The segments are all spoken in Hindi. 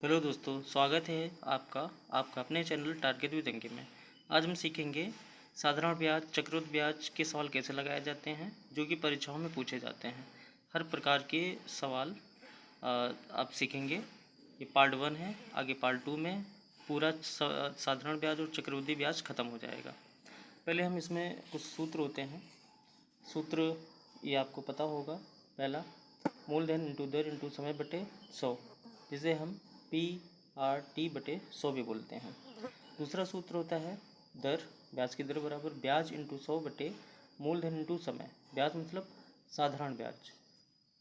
हेलो दोस्तों, स्वागत है आपका आपका अपने चैनल टारगेट विद अंकित में। आज हम सीखेंगे साधारण ब्याज, चक्रवृद्धि ब्याज के सवाल कैसे लगाए जाते हैं जो कि परीक्षाओं में पूछे जाते हैं। हर प्रकार के सवाल आप सीखेंगे। ये पार्ट 1 है। आगे पार्ट 2 में पूरा साधारण ब्याज और चक्रवृद्धि ब्याज खत्म हो जाएगा। पहले हम इसमें कुछ सूत्र होते हैं। सूत्र ये आपको पता होगा। पहला, मूलधन इंटू दर इंटू समय बटे 100, जिसे हम PRT/100 भी बोलते हैं। दूसरा सूत्र होता है दर, ब्याज की दर बराबर ब्याज इंटू 100 बटे मूलधन इंटू समय। ब्याज मतलब साधारण ब्याज,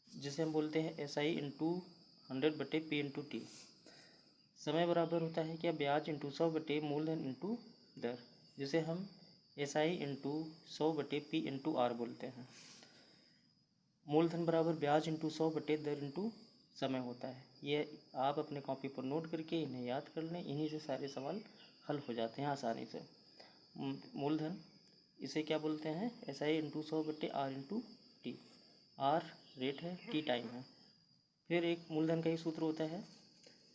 जिसे हम बोलते हैं SI इंटू 100 बटे P इंटू T। समय बराबर होता है क्या, ब्याज इंटू 100 बटे मूलधन इंटू दर, जिसे हम SI इंटू 100 बटे P इंटू R बोलते हैं। मूलधन बराबर ब्याज इंटू 100 बटे दर इंटू समय होता है। ये आप अपने कॉपी पर नोट करके इन्हें याद कर लें। इन्हीं से सारे सवाल हल हो जाते हैं आसानी से। मूलधन, इसे क्या बोलते हैं, SI इंटू 100 बटे R into T. R rate है, T टाइम है। फिर एक मूलधन का ही सूत्र होता है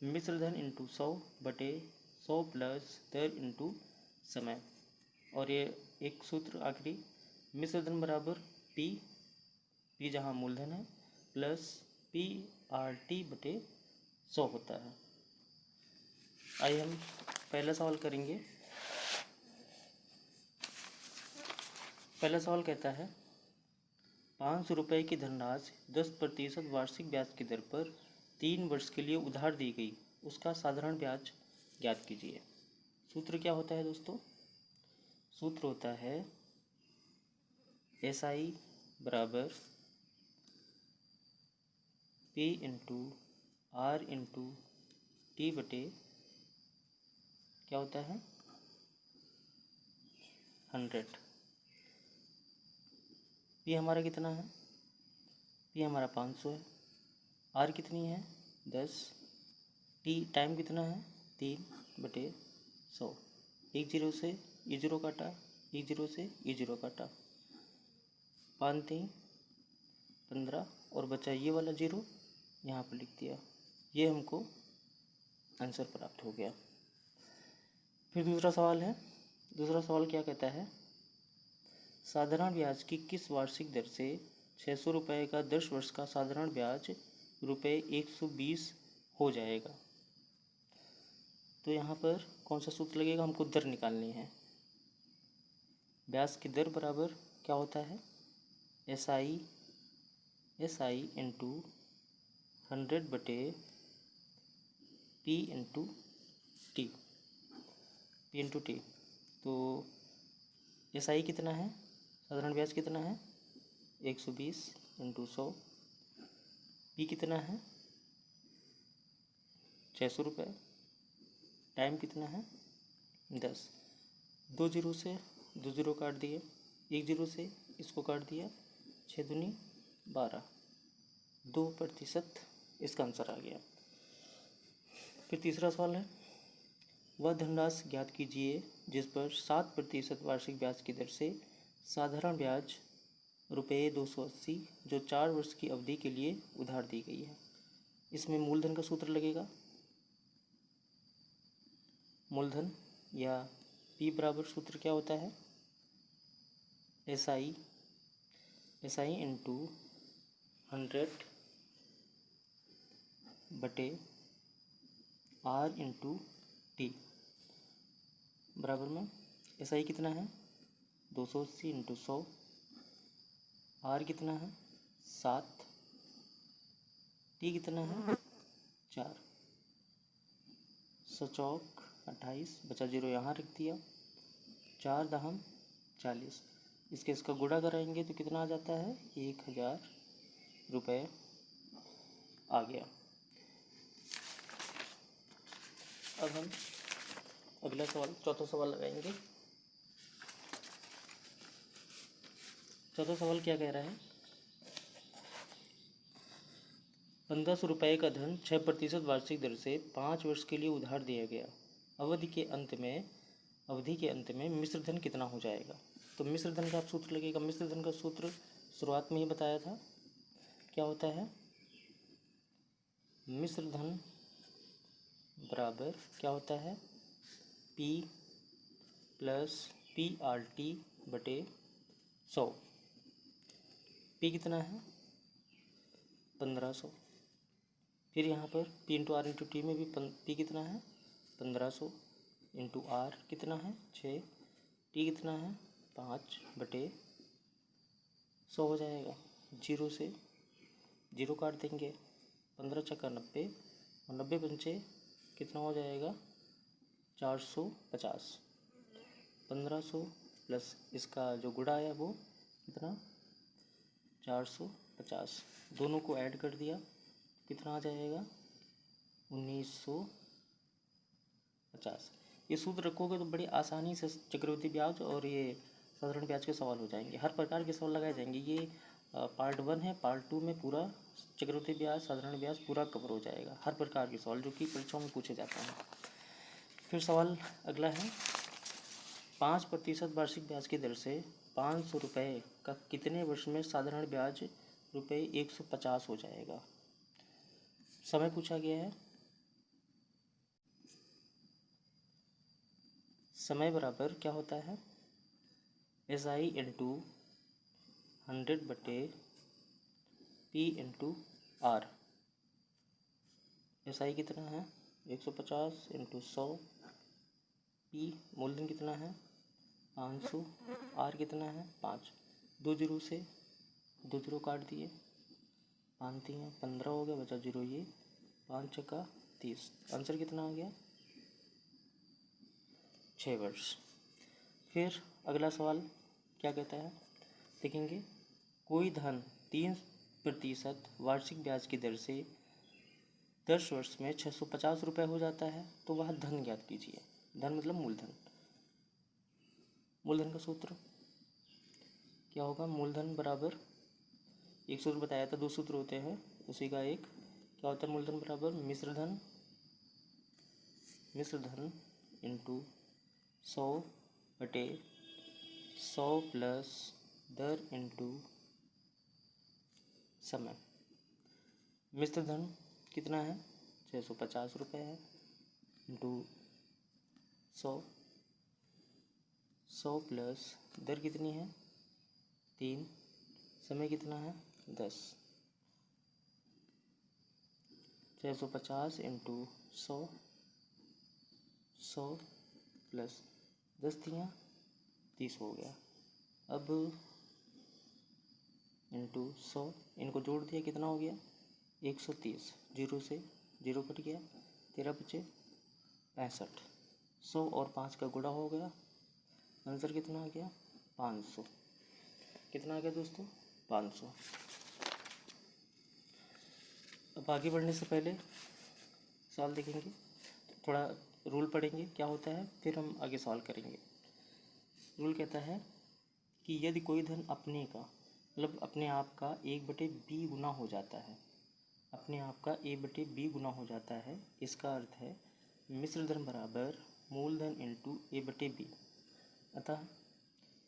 मिश्रधन इंटू 100 बटे 100 प्लस दर इंटू समय। और ये एक सूत्र आखिरी, मिश्रधन बराबर P जहाँ मूलधन है प्लस PRT बटे 100 होता है। आइए हम पहला सवाल करेंगे। पहला सवाल कहता है 500 रुपये की धनराशि 10% वार्षिक ब्याज की दर पर 3 वर्ष के लिए उधार दी गई, उसका साधारण ब्याज ज्ञात कीजिए। सूत्र क्या होता है दोस्तों? सूत्र होता है SI बराबर P into R into T बटे क्या होता है 100। P हमारा कितना है? P हमारा 500 है। R कितनी है? 10। T टाइम कितना है? 3/100। एक जीरो से ये जीरो काटा, एक जीरो से ये जीरो काटा, 5×3 15 और बचा ये वाला जीरो, यहाँ पर लिख दिया। ये हमको आंसर प्राप्त हो गया। फिर दूसरा सवाल है। दूसरा सवाल क्या कहता है, साधारण ब्याज की किस वार्षिक दर से 600 रुपये का 10 वर्ष का साधारण ब्याज ₹120 हो जाएगा। तो यहाँ पर कौन सा सूत्र लगेगा, हमको दर निकालनी है। ब्याज की दर बराबर क्या होता है, SI इंटू 100 बटे P इंटू टी। तो SI कितना है, साधारण ब्याज कितना है 120 इंटू 100। P कितना है 600 रुपये। टाइम कितना है 10। दो जीरो से दो जीरो काट दिए, एक जीरो से इसको काट दिया, 6 दूनी 12, 2% इसका आंसर आ गया। फिर तीसरा सवाल है, वह धनराशि ज्ञात कीजिए जिस पर 7% वार्षिक ब्याज की दर से साधारण ब्याज ₹280 जो 4 वर्ष की अवधि के लिए उधार दी गई है। इसमें मूलधन का सूत्र लगेगा। मूलधन या P बराबर सूत्र क्या होता है, SI इंटू 100 बटे R इंटू टी बराबर में SI कितना है 280 इंटू 100। R कितना है 7। T कितना है 4। 100 चौक 28, बचा जीरो यहाँ रख दिया, 4 दहम 40। इसका गुणा कराएंगे तो कितना आ जाता है 1000 रुपये आ गया। अब हम अगला सवाल, चौथा सवाल लगाएंगे। चौथा सवाल क्या कह रहा है, 1500 रुपये का धन 6% वार्षिक दर से 5 वर्ष के लिए उधार दिया गया। अवधि के अंत में मिश्रधन कितना हो जाएगा। तो मिश्रधन का सूत्र लगेगा। मिश्रधन का सूत्र शुरुआत में ही बताया था, क्या होता है, मिश्रधन बराबर क्या होता है, P प्लस PRT बटे 100। P कितना है 1500। फिर यहाँ पर P into R into T में भी P कितना है 1500 इंटू आर कितना है 6, T कितना है 5 बटे 100 हो जाएगा। जीरो से जीरो काट देंगे, 15 छक्का 90 और 90 पंचे कितना हो जाएगा 450। 1500 प्लस इसका जो गुणा है वो कितना 450, दोनों को ऐड कर दिया कितना आ जाएगा 1950। ये सूत्र रखोगे तो बड़ी आसानी से चक्रवृद्धि ब्याज और ये साधारण ब्याज के सवाल हो जाएंगे। हर प्रकार के सवाल लगाए जाएंगे। ये पार्ट 1 है, पार्ट 2 में पूरा चक्रवृद्धि ब्याज साधारण ब्याज पूरा कवर हो जाएगा। हर प्रकार के सवाल जो कि परीक्षाओं में पूछे जाते हैं। फिर सवाल अगला है, 5% वार्षिक ब्याज की दर से 500 रुपये का कितने वर्ष में साधारण ब्याज रुपये 150 हो जाएगा। समय पूछा गया है, समय बराबर क्या होता है SI इंटू 100 बटे P इंटू आर। SI कितना है 150 इंटू 100, P मूलधन कितना है 500, R कितना है 5। दो जीरो से दो जीरो काट दिए, 5 दिए 15 हो गया, बचा जीरो, ये 5 छक्का 30। आंसर कितना आ गया 6 वर्ष। फिर अगला सवाल क्या कहता है देखेंगे, कोई धन 3% वार्षिक ब्याज की दर से 10 वर्ष में 650 रुपये हो जाता है तो वह धन ज्ञात कीजिए। धन मतलब मूलधन। मूलधन का सूत्र क्या होगा, मूलधन बराबर एक सूत्र बताया था, 2 सूत्र होते हैं उसी का एक। क्या होता है मूलधन बराबर मिश्र धन इंटू 100 बटे 100 प्लस दर इंटू समय। मिश्र धन कितना है 650 रुपये है इंटू 100 प्लस दर कितनी है 3, समय कितना है 10। 650 इंटू 100 प्लस 10 दिया 30 हो गया। अब इंटू 100 इनको जोड़ दिया कितना हो गया 130। जीरो से जीरो कट गया, 13 बचे 65। 100 और 5 का गुणा हो गया, आंसर कितना आ गया 500। कितना आ गया दोस्तों 500। अब आगे बढ़ने से पहले सवाल देखेंगे, थोड़ा रूल पढ़ेंगे क्या होता है, फिर हम आगे सवाल करेंगे। रूल कहता है कि यदि कोई धन अपने का मतलब अपने आप का 1/b गुना हो जाता है, अपने आप का a/b गुना हो जाता है, इसका अर्थ है मिश्र धन बराबर मूलधन इंटू a/b। अतः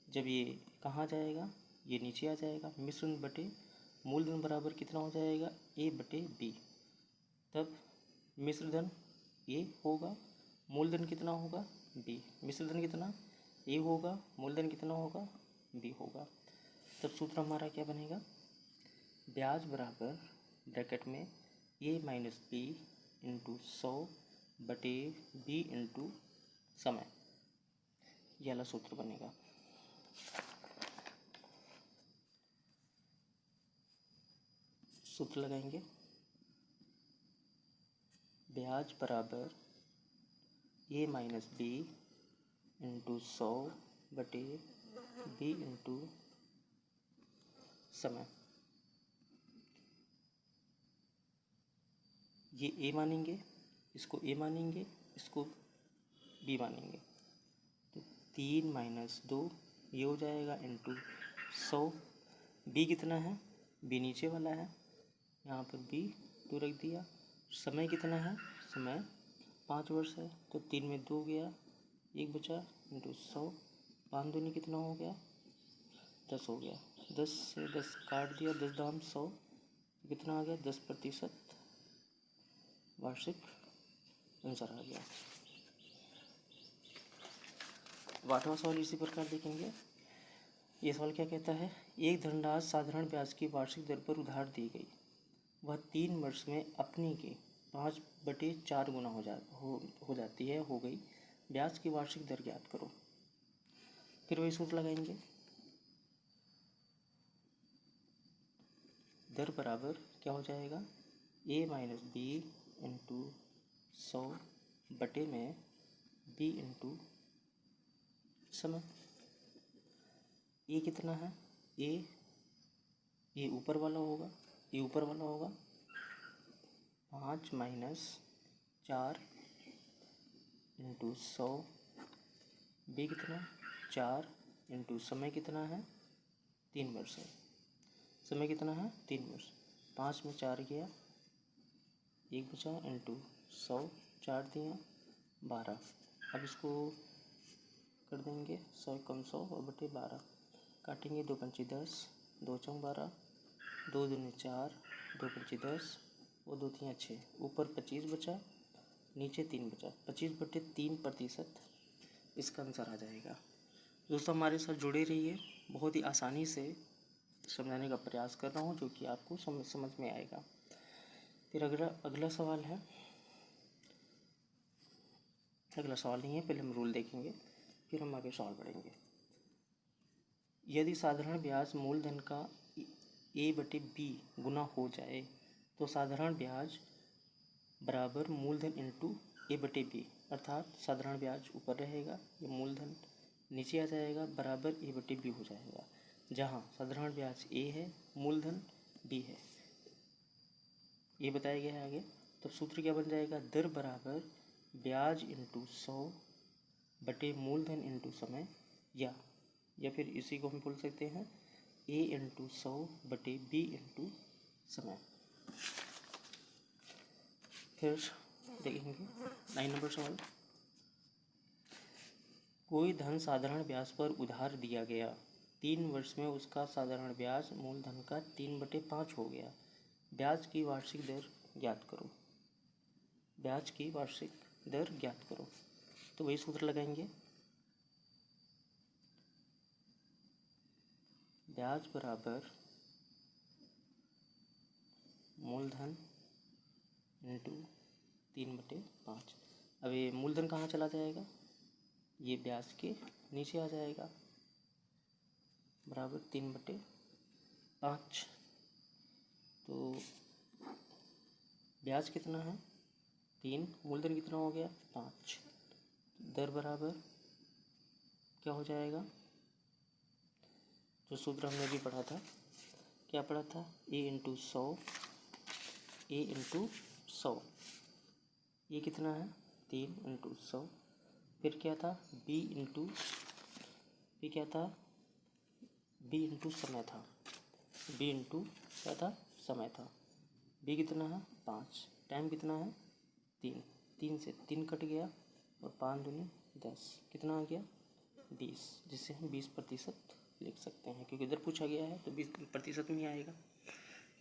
जब ये कहाँ जाएगा, ये नीचे आ जाएगा, मिश्र धन बटे मूलधन बराबर कितना हो जाएगा a/b। तब मिश्र धन a होगा, मूलधन कितना होगा b। मिश्र धन कितना a होगा, मूलधन कितना होगा b होगा। तब सूत्र हमारा क्या बनेगा, ब्याज बराबर ब्रैकेट में a माइनस b इंटू 100 बटे b इंटू समय, ये वाला सूत्र बनेगा। सूत्र लगाएंगे, ब्याज बराबर a माइनस b इंटू 100 बटे b इंटू समय। ये a मानेंगे, इसको a मानेंगे, इसको b मानेंगे, तो 3 माइनस 2 ये हो जाएगा इंटू 100। b कितना है, b नीचे वाला है, यहाँ पर b 2 रख दिया। समय कितना है, समय 5 वर्ष है, तो 3 में 2 गया, 1 बचा इंटू 100। 5 दूनी कितना हो गया 10 हो गया, 10 से 10 काट दिया, 10 दाम 100, कितना आ गया 10% वार्षिक आंसर आ गया। 8वां सवाल इसी प्रकार देखेंगे। ये सवाल क्या कहता है, एक धनराशि साधारण ब्याज की वार्षिक दर पर उधार दी गई, वह 3 वर्ष में अपनी के 5/4 गुना हो जाती है, हो गई, ब्याज की वार्षिक दर ज्ञात करो। फिर वही सूत्र लगाएंगे, दर बराबर क्या हो जाएगा, a माइनस बी इंटू 100 बटे में b इंटू समय। ए कितना है, ए ऊपर वाला होगा, 5 माइनस 4 इंटू 100, बी कितना 4 इंटू समय कितना है 3 वर्ष है, समय कितना है 3 वर्ष। 5 में 4 गया, 1 बचा इंटू 100, 4 दिया 12। अब इसको कर देंगे 100 कम 100 और बटे 12, काटेंगे 2 पंचे 10, 2 चौक 12, 2 दूनी 4, 2 पंचे 10 और 2 तियाँ 6, ऊपर 25 बचा, नीचे 3 बचा, 25/3% इसका आंसर आ जाएगा। दोस्तों हमारे साथ जुड़े रहिए, बहुत ही आसानी से समझाने का प्रयास कर रहा हूँ जो कि आपको समझ में आएगा। फिर अगला सवाल है, अगला सवाल नहीं है, पहले हम रूल देखेंगे फिर हम आगे सवाल पढ़ेंगे। यदि साधारण ब्याज मूलधन का a/b गुना हो जाए तो साधारण ब्याज बराबर मूलधन इंटू a/b, अर्थात साधारण ब्याज ऊपर रहेगा, ये मूलधन नीचे आ जाएगा, बराबर a/b हो जाएगा, जहाँ साधारण ब्याज a है, मूलधन b है, ये बताया गया है आगे। तब सूत्र क्या बन जाएगा, दर बराबर ब्याज इंटू 100 बटे मूलधन इंटू समय, या फिर इसी को हम बोल सकते हैं a इंटू 100 बटे b इंटू समय। फिर देखेंगे 9 नंबर सवाल, कोई धन साधारण ब्याज पर उधार दिया गया, 3 वर्ष में उसका साधारण ब्याज मूलधन का 3/5 हो गया, ब्याज की वार्षिक दर ज्ञात करो। ब्याज की वार्षिक दर ज्ञात करो, तो वही सूत्र लगाएंगे, ब्याज बराबर मूलधन इंटू 3/5। अब ये मूलधन कहाँ चला जाएगा, ये ब्याज के नीचे आ जाएगा, बराबर 3/5। तो ब्याज कितना है 3, मूलधन कितना हो गया 5, दर बराबर क्या हो जाएगा, जो सूत्र हमने अभी पढ़ा था, क्या पढ़ा था, a इंटू 100, ये कितना है 3 इंटू 100, फिर क्या था b इंटू समय था, b इंटू क्या था समय था, b कितना है 5, टाइम कितना है 3 से 3 कट गया और 5 दूनी 10, कितना आ गया 20, जिससे हम 20% लिख सकते हैं, क्योंकि इधर पूछा गया है तो 20% में ही आएगा,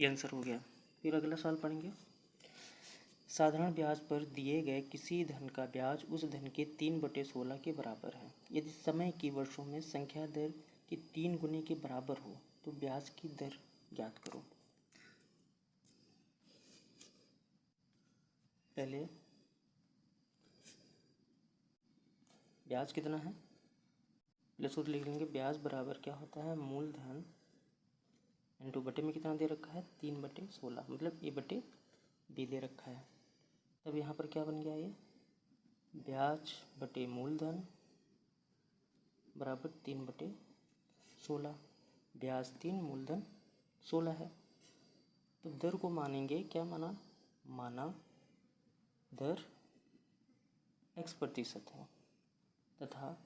ये आंसर हो गया। फिर अगला सवाल पढ़ेंगे, साधारण ब्याज पर दिए गए किसी धन का ब्याज उस धन के 3/16 के बराबर है, यदि समय की वर्षों में संख्या दर के 3 गुने के बराबर हो तो ब्याज की दर ज्ञात करो। पहले ब्याज कितना है, पहले सूत्र लिख लेंगे, ब्याज बराबर क्या होता है, मूलधन इंटू बटे में कितना दे रखा है 3/16, मतलब a/b दे रखा है। तब यहाँ पर क्या बन गया, ये ब्याज बटे मूलधन बराबर 3/16, ब्याज 3 मूलधन 16 है। तो दर को मानेंगे, क्या माना दर x% है, तथा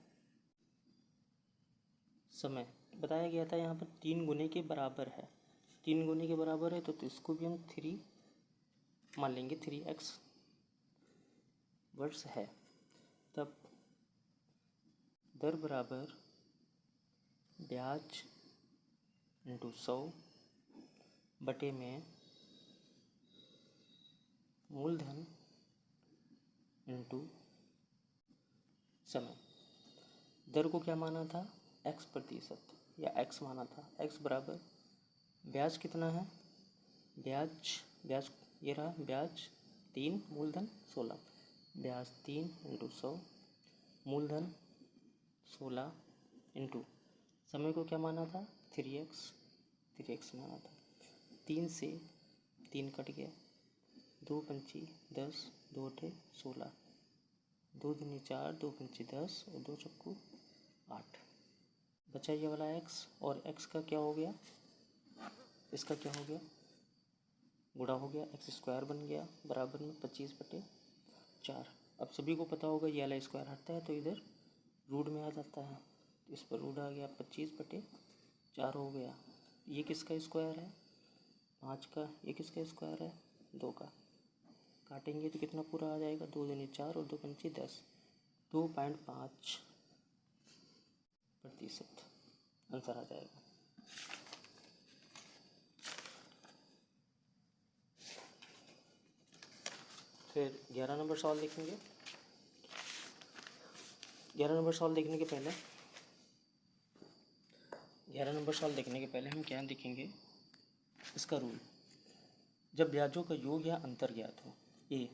समय बताया गया था यहाँ पर 3 गुने के बराबर है, 3 गुने के बराबर है तो इसको भी हम 3 मान लेंगे, 3x वर्ष है। तब दर बराबर ब्याज इंटू 100 बटे में मूलधन इंटू समय। दर को क्या माना था, x प्रतिशत या x माना था। x बराबर ब्याज कितना है, ब्याज ये रहा, ब्याज 3 मूलधन 16, ब्याज 3 इंटू 100 मूलधन 16 इंटू समय को क्या माना था 3x माना था। 3 से 3 कट गया, 2 पंची 10, 2 अठे 16, 2 दूनी 4, 2 पंची 10 और 2 चक्कू 8। बचा ये वाला x, और x का क्या हो गया, इसका क्या हो गया, गुणा हो गया, एक्स स्क्वायर बन गया बराबर में 25/4। अब सभी को पता होगा ये वाला स्क्वायर हटता है तो इधर रूट में आ जाता है, तो इस पर रूट आ गया, 25/4 हो गया। ये किसका स्क्वायर है, 5 का। ये किसका स्क्वायर है, 2 का। काटेंगे तो कितना पूरा आ जाएगा, 2 दूनी 4 और 2 पंची 10, 2.5% आंसर आ जाएगा। फिर 11 नंबर सवाल देखेंगे। 11 नंबर सवाल देखने के पहले 11 नंबर सवाल देखने के पहले हम क्या देखेंगे, इसका रूल। जब ब्याजों का योग या अंतर ज्ञात हो, ए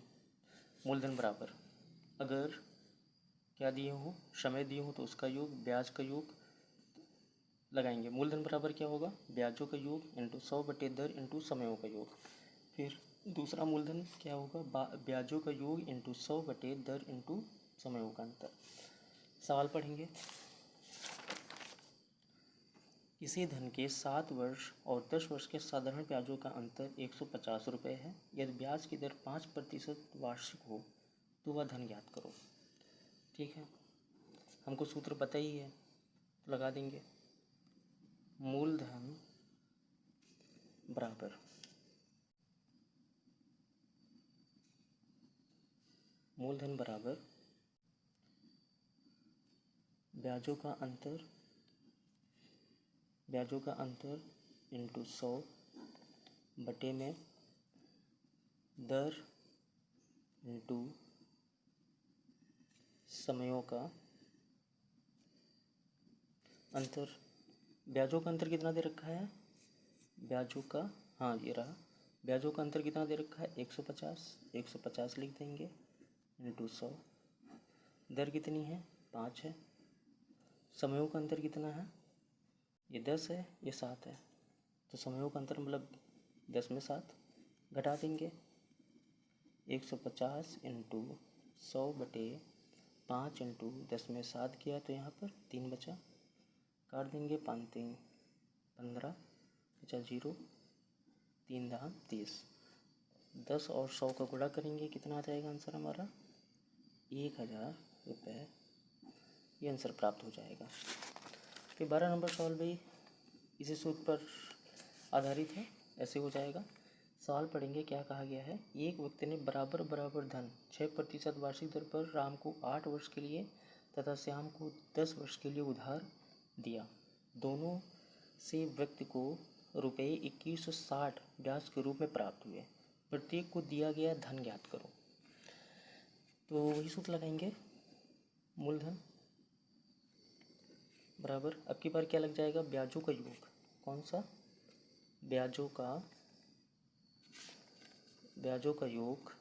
मूलधन बराबर, अगर क्या दिए हो, समय दिए हो तो उसका योग, ब्याज का योग लगाएंगे। मूलधन बराबर क्या होगा, ब्याजों का योग इंटू 100/दर इंटू समयों का योग। फिर दूसरा मूलधन क्या होगा, ब्याजों का योग इंटू 100/दर इंटू समयों का अंतर। सवाल पढ़ेंगे। किसी धन के 7 वर्ष और 10 वर्ष के साधारण ब्याजों का अंतर 150 रुपये है। यदि ब्याज की दर 5% वार्षिक हो तो वह धन ज्ञात करो। ठीक है, हमको सूत्र पता ही है तो लगा देंगे। मूलधन बराबर ब्याजों का अंतर इंटू 100 में दर इंटू समयों का अंतर। ब्याजों का अंतर कितना दे रखा है, ब्याजों का, हाँ ये रहा, ब्याजों का अंतर कितना दे रखा है 150 लिख देंगे इंटू 100। दर कितनी है 5 है। समयों का अंतर कितना है, ये 10 है, ये 7 है, तो समयों का अंतर मतलब 10 में 7 घटा देंगे। 150 इंटू 100/5 इंटू 10 में 7 किया तो यहाँ पर 3 बचा, काट देंगे, 5 3 15 बचा 0, 3 दाम 30। 10 और 100 का गुणा करेंगे, कितना आ जाएगा आंसर हमारा 1000 रुपये। ये आंसर प्राप्त हो जाएगा। फिर 12 नंबर सवाल भी इसी सूत्र पर आधारित है, ऐसे हो जाएगा। सवाल पढ़ेंगे, क्या कहा गया है। एक व्यक्ति ने बराबर धन 6% वार्षिक दर पर राम को 8 वर्ष के लिए तथा श्याम को 10 वर्ष के लिए उधार दिया। दोनों से व्यक्ति को रुपये 2160 ब्याज के रूप में प्राप्त हुए। प्रत्येक को दिया गया धन ज्ञात करो। तो वही सूत्र लगाएंगे, मूलधन बराबर, अब की बार क्या लग जाएगा, ब्याजों का योग। कौन सा, ब्याजों का योग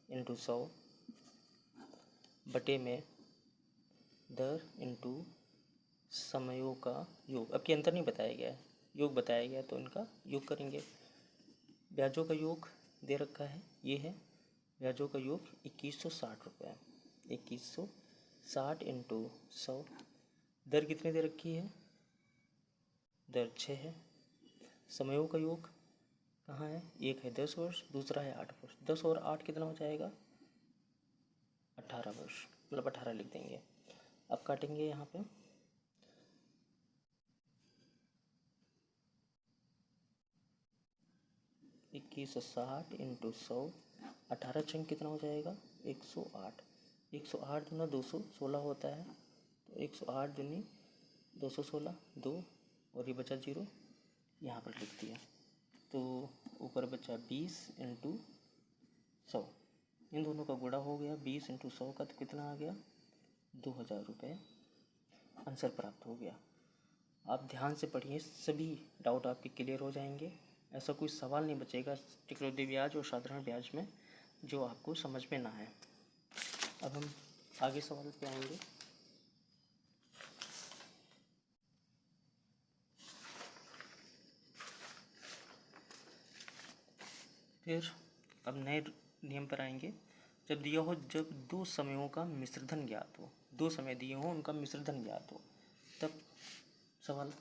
इंटू 100 में दर इंटू समयों का योग। अब के अंतर नहीं बताया गया है, योग बताया गया तो इनका योग करेंगे। ब्याजों का योग दे रखा है, ये है ब्याजों का योग 2160 रुपये। 2160 इंटू 100। दर कितनी दे रखी है, दर 6 है। समयों का योग कहाँ है, एक है 10 वर्ष, दूसरा है 8 वर्ष। 10 और 8 कितना हो जाएगा 18 वर्ष, मतलब 18 लिख देंगे। अब काटेंगे यहाँ पे, इक्कीस 60 इंटू 100, 18 छंग कितना हो जाएगा 108। 108 दूना 216 होता है, तो 108 दूनी 216, 2 और ये बचा 0, यहाँ पर लिख दिया। तो ऊपर बचा 20 इंटू 100, इन दोनों का गुणा हो गया 20 × 100 का, तो कितना आ गया 2000 रुपये। आंसर प्राप्त हो गया। आप ध्यान से पढ़िए, सभी डाउट आपके क्लियर हो जाएंगे। ऐसा कोई सवाल नहीं बचेगा चक्रवृद्धि ब्याज और साधारण ब्याज में जो आपको समझ में ना आए। अब हम आगे सवाल पे आएंगे। फिर अब नए नियम पर आएंगे। जब दिया हो, जब दो समयों का मिश्रधन ज्ञात हो, दो समय दिए हो उनका मिश्रधन ज्ञात हो, तब सवाल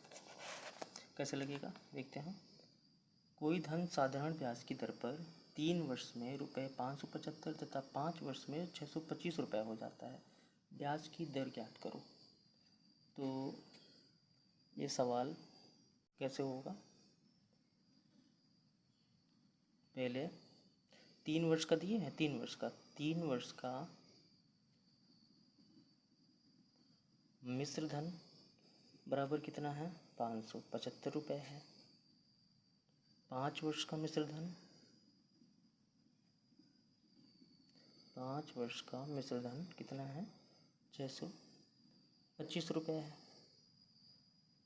कैसे लगेगा देखते हैं। कोई धन साधारण ब्याज की दर पर 3 वर्ष में ₹575 तथा 5 वर्ष में 625 रुपये हो जाता है। ब्याज की दर ज्ञात करो। तो ये सवाल कैसे होगा, पहले 3 वर्ष का दिए हैं, 3 वर्ष का मिश्र धन बराबर कितना है 575 रुपये है। 5 वर्ष का मिश्र धन, 5 वर्ष का मिश्र धन कितना है 625 रुपये है।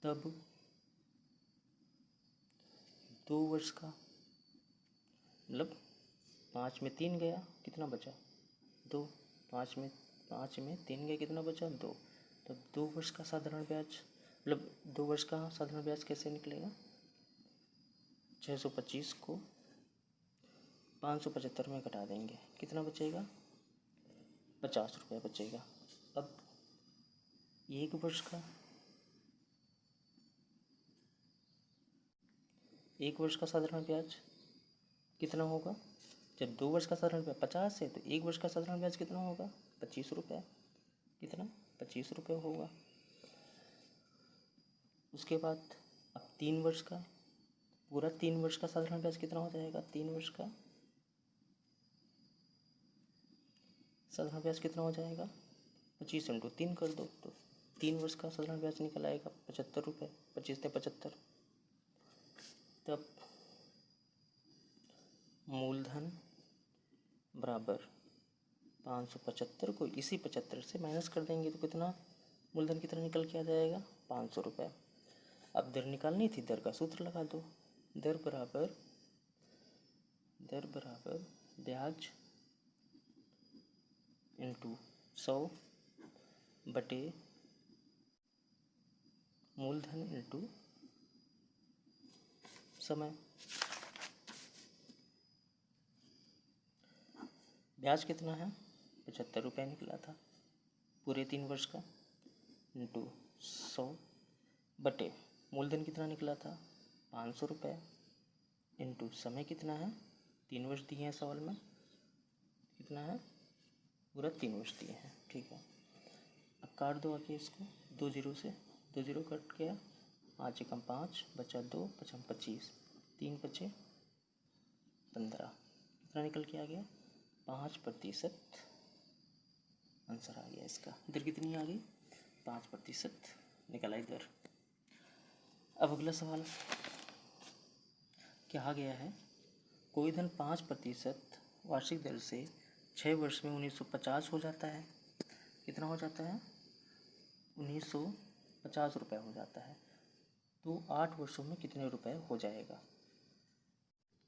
तब 2 वर्ष का, मतलब 5 में 3 गया, कितना बचा 2, 5 में 3 गया, कितना बचा 2। तब 2 वर्ष का साधारण ब्याज, मतलब 2 वर्ष का साधारण ब्याज कैसे निकलेगा, 625 को 575 में घटा देंगे, कितना बचेगा 50 रुपये बचेगा। अब 1 वर्ष का, 1 वर्ष का साधारण ब्याज कितना होगा, जब 2 वर्ष का साधारण ब्याज 50 है तो 1 वर्ष का साधारण ब्याज कितना होगा 25 रुपये, कितना 25 रुपये होगा। उसके बाद अब 3 वर्ष का, पूरा 3 वर्ष का साधारण ब्याज कितना हो जाएगा, 3 वर्ष का साधारण ब्याज कितना हो जाएगा 25 × 3 कर दो, तो 3 वर्ष का साधारण ब्याज निकल आएगा 75 रुपये, 25 से 75। तब मूलधन बराबर 575 को इसी 75 से माइनस कर देंगे, तो कितना मूलधन कितना निकल के आ जाएगा 500 रुपये। अब दर निकालनी थी, दर का सूत्र लगा दो। दर बराबर ब्याज इंटू 100 बटे मूलधन इंटू समय। ब्याज कितना है 75 रुपये निकला था पूरे 3 वर्ष का, इंटू 100 बटे मूलधन कितना निकला था 500 रुपये, इंटू समय कितना है 3 वर्ष दिए हैं सवाल में, कितना है पूरा 3 वर्ष दिए हैं, ठीक है। अब काट दो आके इसको, 2 जीरो से 2 जीरो कट गया, 5 एकम 5 बचा 2, 5 25, 3 बचे 15, कितना निकल के आ गया 5% आंसर आ गया इसका। दर कितनी आ गई 5% निकल आई दर। अब अगला सवाल क्या गया है, कोई धन 5% वार्षिक दर से 6 वर्ष में 1950 हो जाता है। कितना हो जाता है 1950 रुपये हो जाता है, तो 8 वर्षों में कितने रुपए हो जाएगा,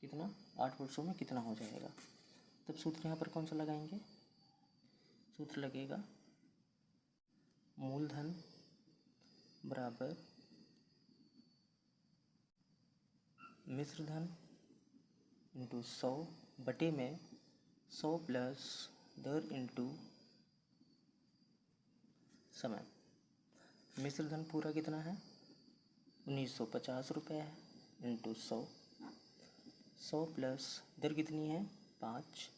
कितना 8 वर्षों में कितना हो जाएगा। तब सूत्र यहाँ पर कौन सा लगाएंगे, सूत्र लगेगा मूलधन बराबर मिश्र धन इंटू 100 बटे में 100 प्लस दर इंटू समय। मिश्र धन पूरा कितना है 1950 रुपये है, इंटू 100 प्लस दर कितनी है 5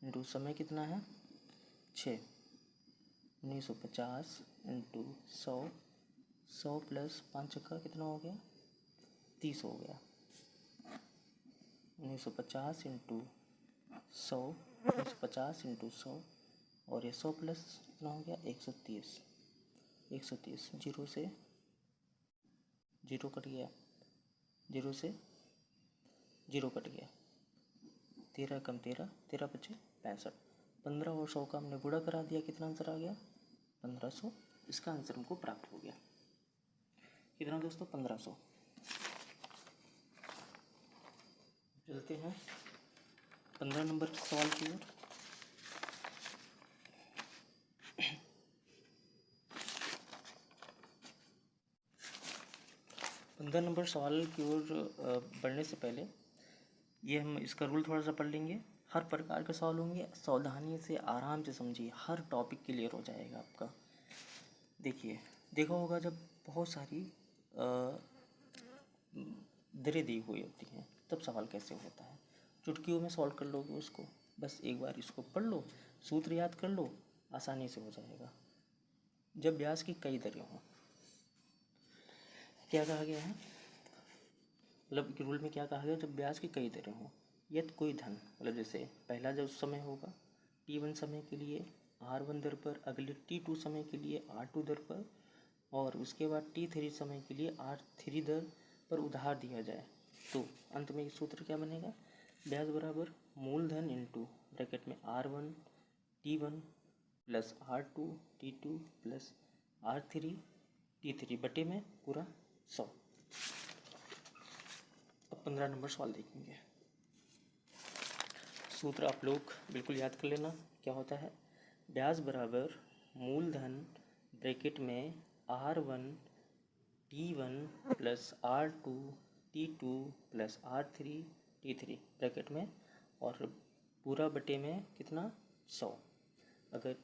इंटू समय कितना है 6, 1950 इंटू 100 प्लस 5 का कितना हो गया 30 हो गया। 1950 इंटू 100, 1950 इंटू 100 और ये 100 प्लस कितना हो गया 130, 130 जीरो से जीरो कट गया, जीरो से जीरो कट गया, 13 कम 13, 13 बचे 65, 15 और 100 का हमने गुणा करा दिया, कितना आंसर आ गया 1500। इसका आंसर हमको प्राप्त हो गया। कितना दोस्तों 1500। चलते हैं 15 नंबर सवाल की ओर। पंद्रह नंबर सवाल की ओर बढ़ने से पहले ये हम इसका रूल थोड़ा सा पढ़ लेंगे। हर प्रकार के सवाल होंगे, सावधानी से आराम से समझिए, हर टॉपिक क्लियर हो जाएगा आपका। देखिए, देखा होगा जब बहुत सारी दरें दी हुई होती हैं तब सवाल कैसे होता है, चुटकियों में सॉल्व कर लोगे उसको। बस एक बार इसको पढ़ लो, सूत्र याद कर लो, आसानी से हो जाएगा। जब ब्याज की कई दरें हों, क्या कहा गया है, मतलब कि रूल में क्या कहा गया, जब ब्याज की कई दरें हों, यदि कोई धन, मतलब जैसे पहला जब समय होगा T1 समय के लिए R1 दर पर, अगले T2 समय के लिए R2 दर पर, और उसके बाद T3 समय के लिए R3 दर पर उधार दिया जाए, तो अंत में सूत्र क्या बनेगा, ब्याज बराबर मूलधन इंटू ब्रैकेट में R1 T1 plus R2 T2 plus R3 T3 बटे में पूरा 100। अब 15 नंबर सवाल देखेंगे। सूत्र आप लोग बिल्कुल याद कर लेना, क्या होता है, ब्याज बराबर मूलधन ब्रैकेट में R1 T1 plus R2 T2 plus R3 T3 bracket में, और पूरा बटे में कितना 100। अगर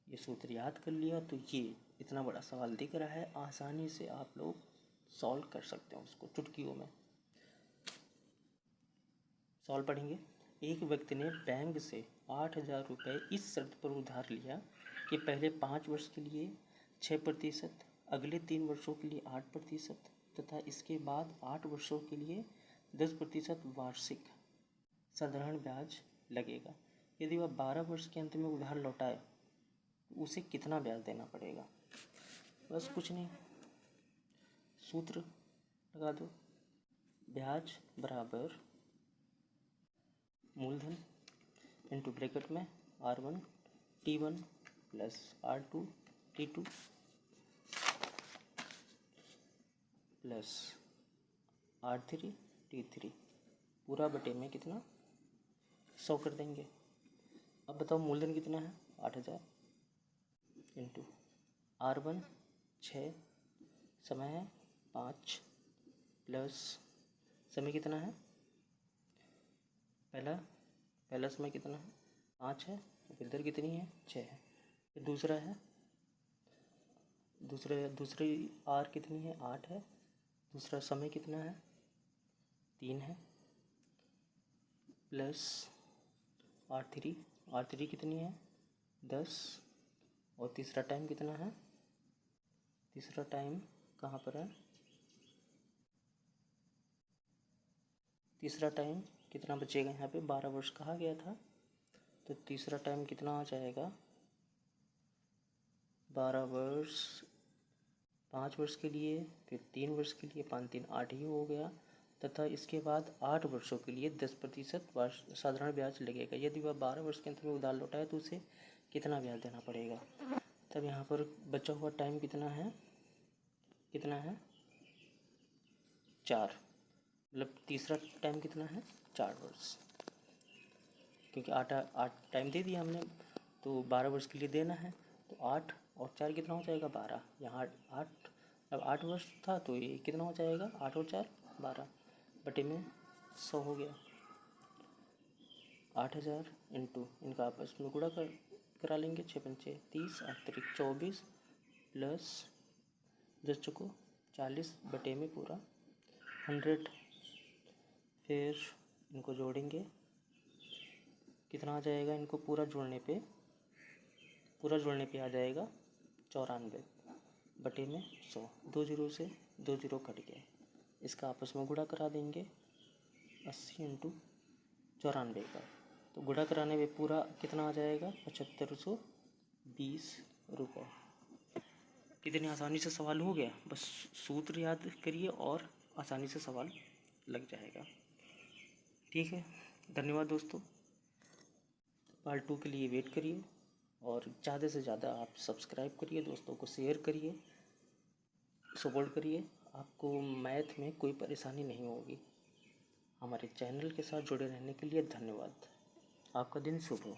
ये सूत्र याद कर लिया तो ये इतना बड़ा सवाल दिख रहा है, आसानी से आप लोग सॉल्व कर सकते हैं उसको चुटकियों में। सॉल्व पढ़ेंगे। एक व्यक्ति ने बैंक से 8,000 रुपये इस शर्त पर उधार लिया कि पहले 5 वर्ष के लिए 6%, अगले 3 वर्षों के लिए 8% तथा इसके बाद 8 वर्षों के लिए 10% वार्षिक साधारण ब्याज लगेगा। यदि वह 12 वर्ष के अंत में उधार लौटाए तो उसे कितना ब्याज देना पड़ेगा। बस कुछ नहीं, सूत्र लगा दो, ब्याज बराबर मूलधन इंटू ब्रैकेट में R1 T1 plus R2 T2 plus R3 T3 पूरा बटे में कितना 100 कर देंगे। अब बताओ मूलधन कितना है 8,000 इंटू R1 6, समय है 5 प्लस समय कितना है, पहला समय कितना है 5 है, फिर दर कितनी है 6 है, फिर दूसरा है दूसरी R कितनी है 8 है, दूसरा समय कितना है 3 है, प्लस R3 कितनी है 10, और तीसरा टाइम कितना है, तीसरा टाइम कहाँ पर है, तीसरा टाइम कितना बचेगा, यहाँ पे 12 वर्ष कहा गया था, तो तीसरा टाइम कितना आ जाएगा 12 वर्ष, 5 वर्ष के लिए, फिर 3 वर्ष के लिए, 5 3 8 ही हो गया, तथा इसके बाद 8 वर्षों के लिए 10% साधारण ब्याज लगेगा। यदि वह 12 वर्ष के अंत में उधार लौटाए तो उसे कितना ब्याज देना पड़ेगा। तब यहाँ पर बचा हुआ टाइम कितना है 4, मतलब तीसरा टाइम कितना है 4 वर्ष, क्योंकि 8 टाइम दे दिया हमने, तो 12 वर्ष के लिए देना है, तो 8 और 4 कितना हो जाएगा 12, यहाँ 8, अब 8 वर्ष था तो ये कितना हो जाएगा 8 और 4 12 बटे में 100 हो गया। 8,000 इंटू इनका आपस में गुणा करा लेंगे, 6 पंचे 30, 8 3 24 प्लस 10 चौको 40 बटे में पूरा 100, फिर इनको जोड़ेंगे, कितना आ जाएगा, इनको पूरा जोड़ने पे आ जाएगा 94 बटे में 100, 2 जीरो से 2 जीरो कट गए, इसका आपस में गुणा करा देंगे 80 इंटू 94 का, तो गुणा कराने में पूरा कितना आ जाएगा 7520 रुपये। कितनी आसानी से सवाल हो गया, बस सूत्र याद करिए और आसानी से सवाल लग जाएगा। ठीक है, धन्यवाद दोस्तों। पार्ट 2 के लिए वेट करिए और ज़्यादा से ज़्यादा आप सब्सक्राइब करिए, दोस्तों को शेयर करिए, सपोर्ट करिए। आपको मैथ में कोई परेशानी नहीं होगी। हमारे चैनल के साथ जुड़े रहने के लिए धन्यवाद। आपका दिन शुभ हो।